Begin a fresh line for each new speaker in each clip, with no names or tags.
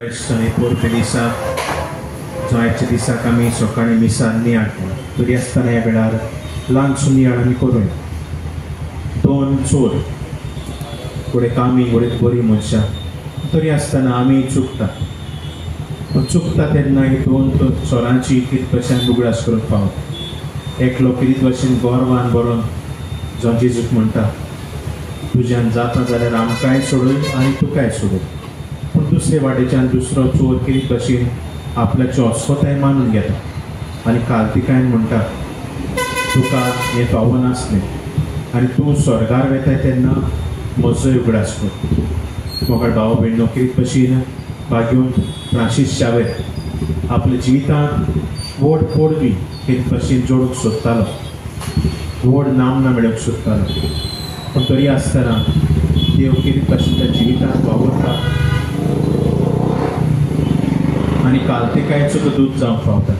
पोरते दिसाक जायच्या दिसाक आमी सकाळीं मिसान नियाळ तरी आसतना ह्या वेळार ल्हानसो नियाळ आमी करूं. दोन चोर फुडें कामी फुडें बरी मनशां तरी आसतना आमी चुकता. चुकता तेन्ना ही दोन चोरांची कितें भशेन उगडास करून पावत. एकलो कितें भशेन गोरवान बरोवन जो जेजूक म्हणटा तुज्यान जाता जाल्यार आमकांय सोडूय आनी तुकाय सोडूय. पूण दुसरे वाटेच्यान दुसरो चोर कितें भशेन आपल्याचो स्वताय मानून घेता आनी कार्तिकायन म्हणटा तुका हें फावो नासलें आनी तूं स्वर्गार वेताय तेन्ना म्हजोय उगडास कर. मोगाळ भाव भयणो कितें भशेन भाग्यून फ्रांसीस शावेर आपल्या जिवितांत व्हड पोरवी कितें भशेन जोडूंक सोदतालो, व्हड नामना मेळोवंक सोदतालो. पूण तरी आसतना देव कितें भशेन त्या जिवितांत वावरता आनी कार्तिकायचो तो दूत जावंक पावता.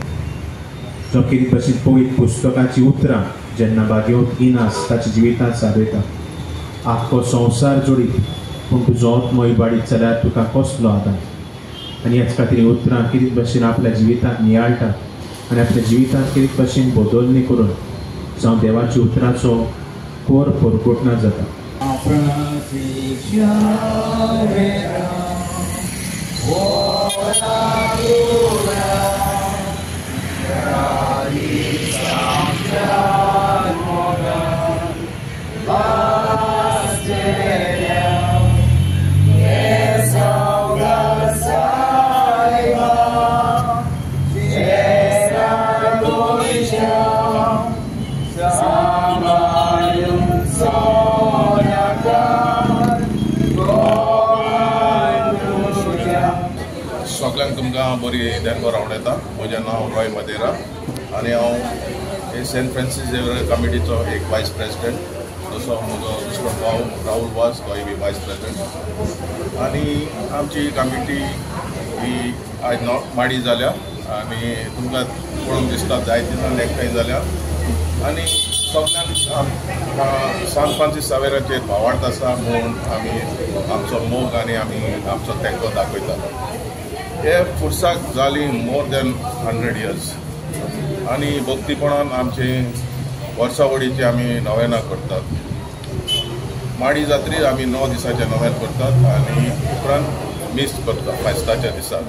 जो कितें भशेन पवित्र पुस्तकाची उतरां जेन्ना भाग्यवंत इनास ताच्या जिवितांत सादयता. आख्खो संवसार जोडीत पूण तुजो आत्मो इबाडीत जाल्यार तुका कसलो आदार. आनी हेच खातीर उतरां कितें भशेन आपल्या जिवितांत नियाळटा आनी आपल्या जिवितांत कितें भशेन बदलणी करून जावं देवाच्या उतरांचो कोर परगोटना जाता.
सगळ्यांक तुमकां बरी देणगो आवडटा. म्हजें नांव रॉय मदेरा आनी हांव सेंट फ्रांसीस झेवियर कमिटीचो एक वायस प्रेसिडेंट. जसो म्हजो दुसरो भाव राहुल वास गोंय बी वायस प्रेसिडेंट. आनी आमची कमिटी ही आयज माडी जाल्या आनी तुमकां पळोवन दिसता जायते जाण एकठांय जाल्या. आनी सगळ्यांक सांत फ्रांसीस झेवियराचेर भावार्थ आसा म्हूण आमी आमचो मोग आनी आमी आमचो तेंको दाखयता. हे फुरसाक जाली मोर दॅन 100 years आनी भक्तीपणान आमची वर्सावडीची आमी नोवेनां करतात. माडी जात्री आमी 9 दिसाचें नोवेन करतात आनी उपरांत मीस करतात फेस्ताच्या दिसाक.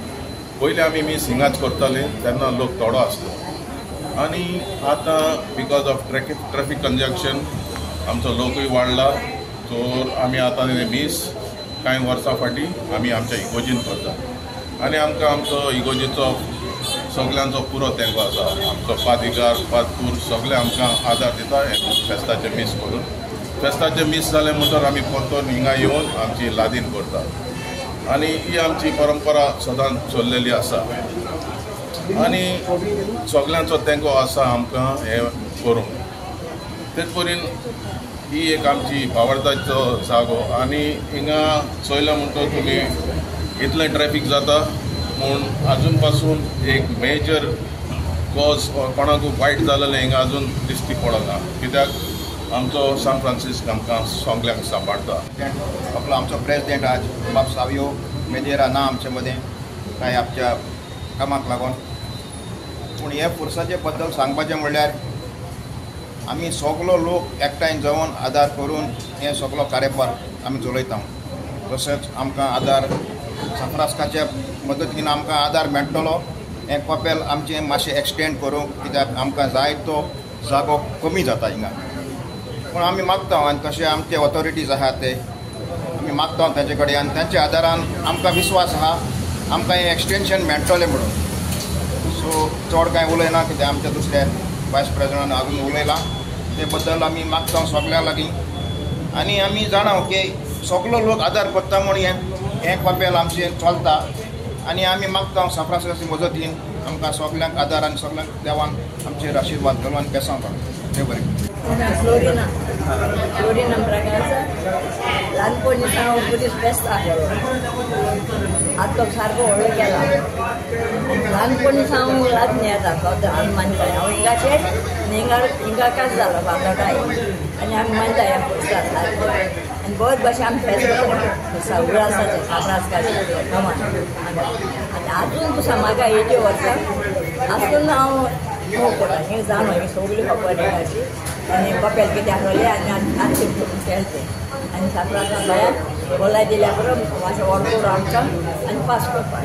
पयलीं आमी मीस हिंगाच करताले तेन्ना लोक थोडो आसलो आनी आतां बिकॉज ऑफ ट्रॅफिक कंजक्शन आमचो लोकूय वाडला. सो आमी आतां मीस कांय वर्सां फाटीं आमी आमच्या इगोजीन करतात आनी आमकां आमचो इगोजीचो सगळ्यांचो पुरो तेंको आसा. आमचो पादिकार पादपूर सगळे आमकां आदार दिता हे फेस्ताचे मीस करून. फेस्ताचे मीस जाले म्हणटच आमी परतून हिंगा येवन आमची लादीन करतात आनी ही आमची परंपरा सदांच चल्लेली आसा आनी सगळ्यांचो तेंको आसा आमकां हे करूंक. तेच परीन ही एक आमची भावार्थाचो जागो आनी हिंगा चोयला म्हणटच तुमी इतलें ट्रॅफिक जाता म्हूण आजून पासून एक मेजर कॉज कोणाकूय वायट जालेलें हिंगा आजून दिश्टी पडना. कित्याक आमचो सांत फ्रांसीस आमकां सगल्यांक सांबाळटा.
आपलो आमचो प्रेसिडेंट आज बाब सावियो मेदेरा ना आमचे मदें कांय आपच्या कामाक लागून. पूण हे फुरसाचे बद्दल सांगपाचें म्हणल्यार आमी सगलो लोक एकठांय जावन आदार करून हे सगलो कार्यभार आमी चलयता. तशेंच आमकां आदार सांफ्रास्काच्या मदतीन आमकां आदार मेळटलो. हें कपेल आमचें मातशें एक्सटेंड करूंक कित्याक आमकां जाय तो जागो कमी जाता हिंगा. पूण आमी मागता आनी तशें आमचे ऑथॉरिटीज आहा ते आमी मागता तांचे कडेन आनी तांच्या आदारान आमकां विस्वास आहा आमकां हें एक्सटेंशन मेळटलें म्हणून. सो चड कांय उलयना कित्याक आमच्या दुसऱ्या वायस प्रेसिडेंटान आजून उलयलां ते बद्दल आमी मागता सगळ्यां लागीं. आनी आमी जाणा की सगलो लोक आदार करता म्हूण हें कपेल आमचें चलता आनी आमी मागता सांत फ्रांसीसाचे मजतीन आमकां सगल्यांक आदार आनी सगल्यांक देवान आमचेर आशिर्वाद घालून आनी बेसांव काडून. देव बरें.
फ्लोरिना प्रकारचा ल्हानपणी हांव बरीच बेस्ट आसलो. आतां तो सारको व्हडलो केला. ल्हानपणी हांव लागनी येता आमी मानताय. हांव हिंगाचेर हिंगा कास जालो बांगटाय आनी आमी मानताय ह्या पुरसाक सारको. आनी बरें भशेन आमी फेस्त करता उल्हासाचें कामराजकाचें कमान. आनी आजून सुद्दां म्हाका 80 वर्सां आसून हांव मोग करता. हें जाणो ही सगळी खबर अशी आनी कपेल कितें आसलें आनी आनी केलें तें आनी साकराच्या भायर बोलाय दिल्या बरोबर मातशें व्हड करून आमकां आनी पास करपाक.